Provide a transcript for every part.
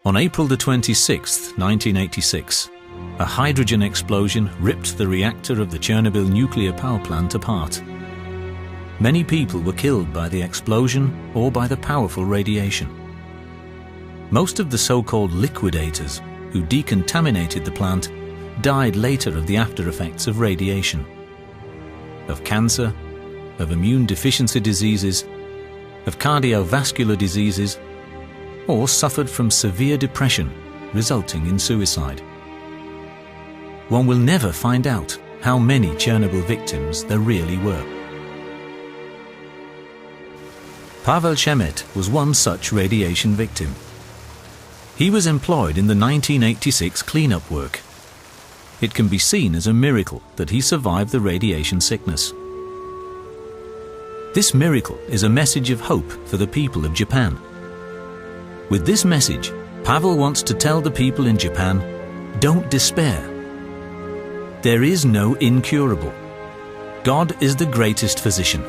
On April the 26th, 1986, a hydrogen explosion ripped the reactor of the Chernobyl nuclear power plant apart. Many people were killed by the explosion or by the powerful radiation. Most of the so-called liquidators who decontaminated the plant died later of the after-effects of radiation, of cancer, of immune deficiency diseases, of cardiovascular diseases, or suffered from severe depression resulting in suicide. One will never find out how many Chernobyl victims there really were. Pawel Schemet was one such radiation victim. He was employed in the 1986 cleanup work. It can be seen as a miracle that he survived the radiation sickness. This miracle is a message of hope for the people of Japan. With this message, Pawel wants to tell the people in Japan, don't despair. There is no incurable. God is the greatest physician.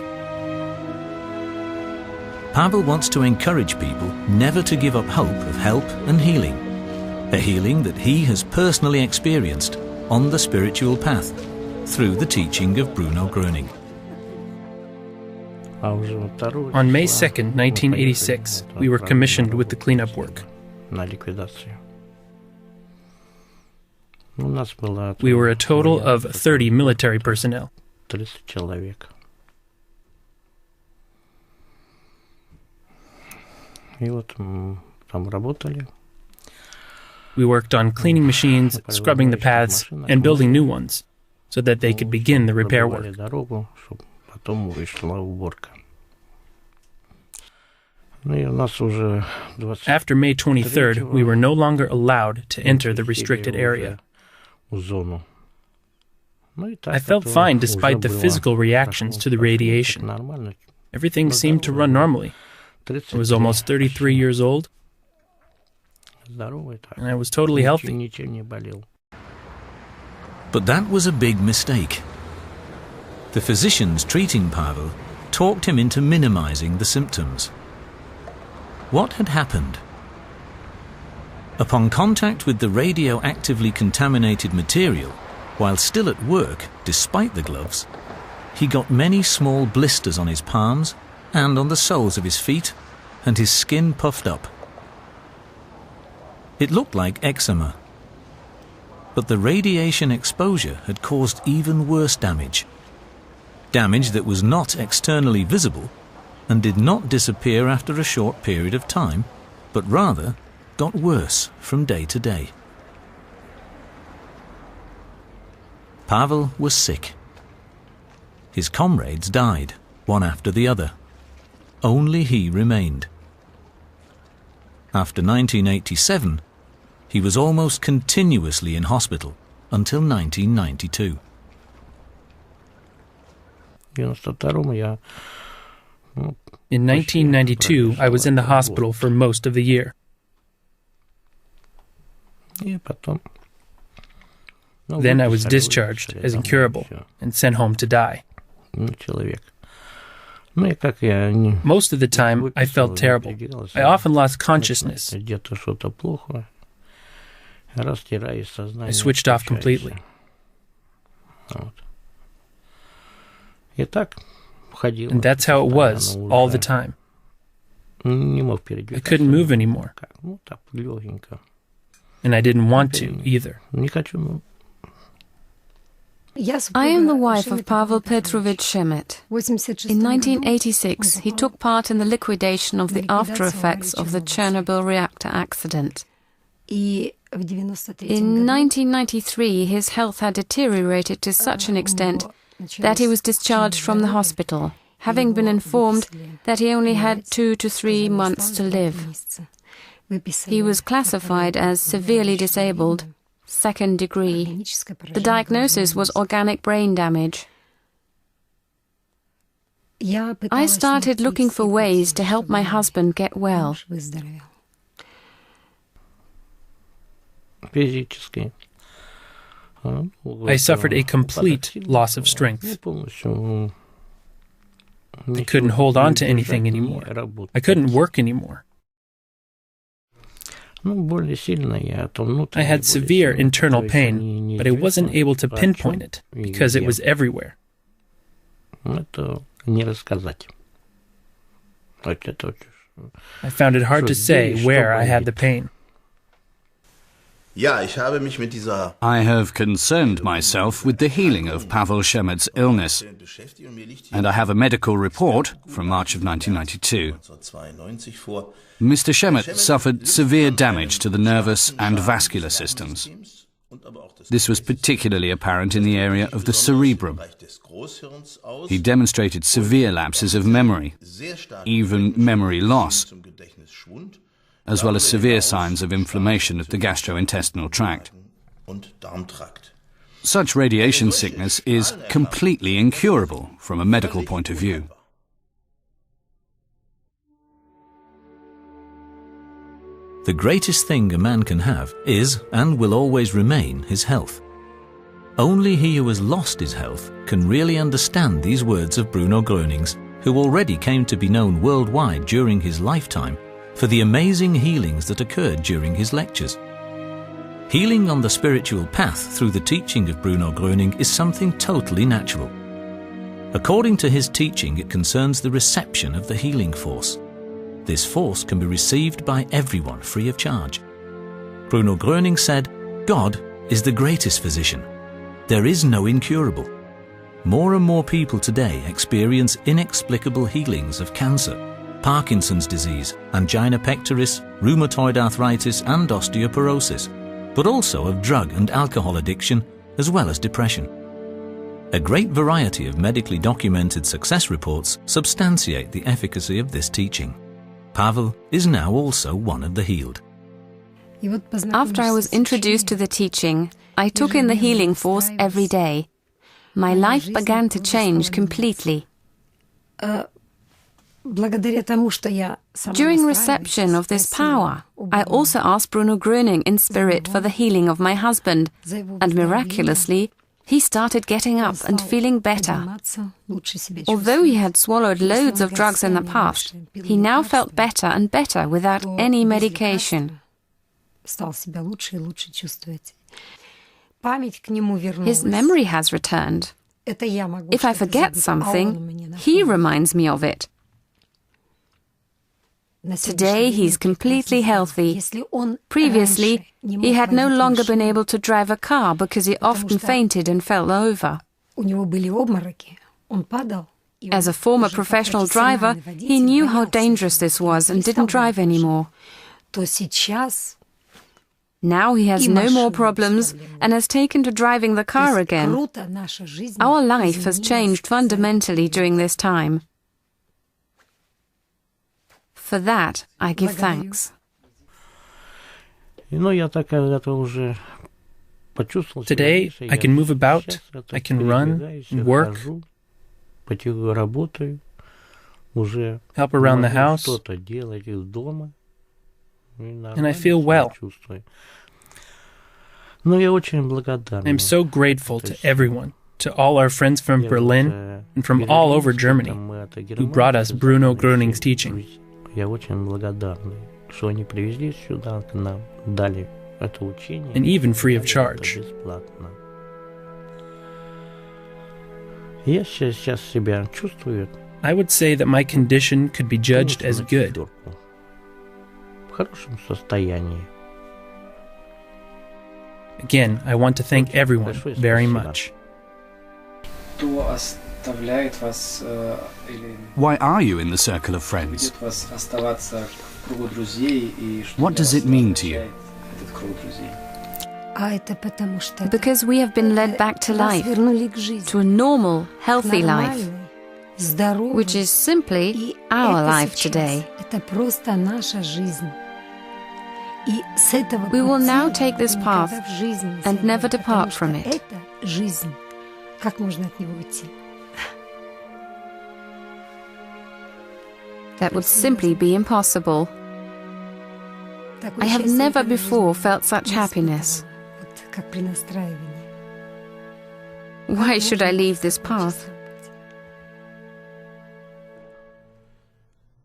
Pawel wants to encourage people never to give up hope of help and healing, a healing that he has personally experienced on the spiritual path through the teaching of Bruno Gröning. On May 2nd, 1986, we were commissioned with the cleanup work. We were a total of 30 military personnel. We worked on cleaning machines, scrubbing the paths, and building new ones, so that they could begin the repair work. After May 23rd, we were no longer allowed to enter the restricted area. I felt fine despite the physical reactions to the radiation. Everything seemed to run normally. I was almost 33 years old, and I was totally healthy. But that was a big mistake. The physicians treating Pawel talked him into minimizing the symptoms. What had happened? Upon contact with the radioactively contaminated material, while still at work, despite the gloves, he got many small blisters on his palms and on the soles of his feet, and his skin puffed up. It looked like eczema. But the radiation exposure had caused even worse damage. Damage that was not externally visible and did not disappear after a short period of time, but rather got worse from day to day. Pawel was sick. His comrades died, one after the other. Only he remained. After 1987, he was almost continuously in hospital until 1992. In 1992, I was in the hospital for most of the year. Then I was discharged as incurable and sent home to die. Most of the time, I felt terrible. I often lost consciousness. I switched off completely. And that's how it was all the time. I couldn't move anymore. And I didn't want to either. I am the wife of Pawel Petrovich Schemet. In 1986, he took part in the liquidation of the after-effects of the Chernobyl reactor accident. In 1993, his health had deteriorated to such an extent that he was discharged from the hospital, having been informed that he only had 2 to 3 months to live. He was classified as severely disabled, 2nd degree. The diagnosis was organic brain damage. I started looking for ways to help my husband get well. I suffered a complete loss of strength. I couldn't hold on to anything anymore. I couldn't work anymore. I had severe internal pain, but I wasn't able to pinpoint it because it was everywhere. I found it hard to say where I had the pain. I have concerned myself with the healing of Pawel Schemet's illness, and I have a medical report from March of 1992. Mr. Schemet suffered severe damage to the nervous and vascular systems. This was particularly apparent in the area of the cerebrum. He demonstrated severe lapses of memory, even memory loss, as well as severe signs of inflammation of the gastrointestinal tract. Such radiation sickness is completely incurable from a medical point of view. The greatest thing a man can have is, and will always remain, his health. Only he who has lost his health can really understand these words of Bruno Gröning's, who already came to be known worldwide during his lifetime for the amazing healings that occurred during his lectures. Healing on the spiritual path through the teaching of Bruno Gröning is something totally natural. According to his teaching, it concerns the reception of the healing force. This force can be received by everyone free of charge. Bruno Gröning said, "God is the greatest physician. There is no incurable." More and more people today experience inexplicable healings of cancer, Parkinson's disease, angina pectoris, rheumatoid arthritis and osteoporosis, but also of drug and alcohol addiction as well as depression. A great variety of medically documented success reports substantiate the efficacy of this teaching. Pawel is now also one of the healed. After I was introduced to the teaching, I took in the healing force every day. My life began to change completely. During reception of this power, I also asked Bruno Gröning in spirit for the healing of my husband, and miraculously, he started getting up and feeling better. Although he had swallowed loads of drugs in the past, he now felt better and better without any medication. His memory has returned. If I forget something, he reminds me of it. Today he's completely healthy. Previously, he had no longer been able to drive a car because he often fainted and fell over. As a former professional driver, he knew how dangerous this was and didn't drive anymore. Now he has no more problems and has taken to driving the car again. Our life has changed fundamentally during this time. For that, I give thanks. Today, I can move about, I can run, work, help around the house, and I feel well. I'm so grateful to everyone, to all our friends from Berlin and from all over Germany who brought us Bruno Gröning's teaching. And even free of charge. I would say that my condition could be judged as good. Again, I want to thank everyone very much. Why are you in the circle of friends? What does it mean to you? Because we have been led back to life, to a normal, healthy life, which is simply our life today. We will now take this path and never depart from it. That would simply be impossible. I have never before felt such happiness. Why should I leave this path?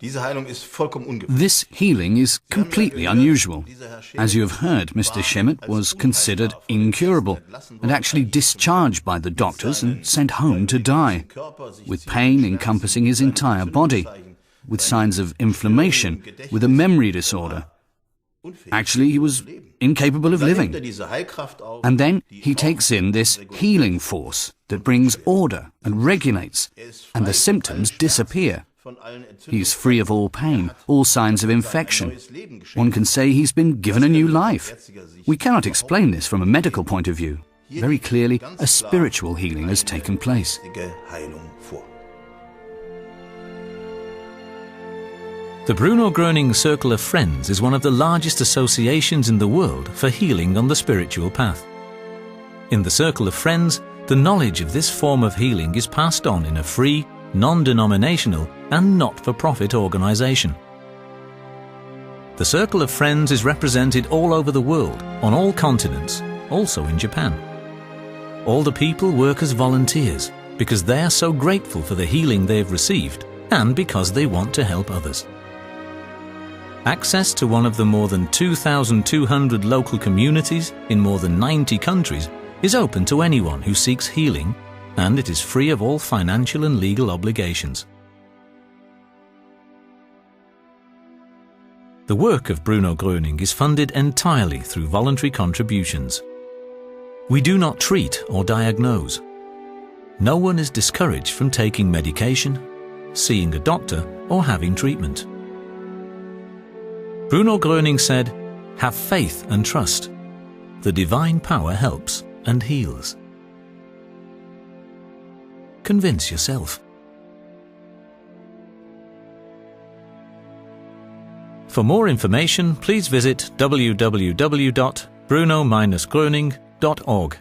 This healing is completely unusual. As you have heard, Mr. Schemet was considered incurable and actually discharged by the doctors and sent home to die, with pain encompassing his entire body, with signs of inflammation, with a memory disorder. Actually, he was incapable of living. And then he takes in this healing force that brings order and regulates, and the symptoms disappear. He's free of all pain, all signs of infection. One can say he's been given a new life. We cannot explain this from a medical point of view. Very clearly, a spiritual healing has taken place. The Bruno Gröning Circle of Friends is one of the largest associations in the world for healing on the spiritual path. In the Circle of Friends, the knowledge of this form of healing is passed on in a free, non-denominational and not-for-profit organization. The Circle of Friends is represented all over the world, on all continents, also in Japan. All the people work as volunteers because they are so grateful for the healing they have received and because they want to help others. Access to one of the more than 2,200 local communities in more than 90 countries is open to anyone who seeks healing, and it is free of all financial and legal obligations. The work of Bruno Gröning is funded entirely through voluntary contributions. We do not treat or diagnose. No one is discouraged from taking medication, seeing a doctor, or having treatment. Bruno Gröning said, "Have faith and trust. The divine power helps and heals." Convince yourself. For more information, please visit www.bruno-gröning.org.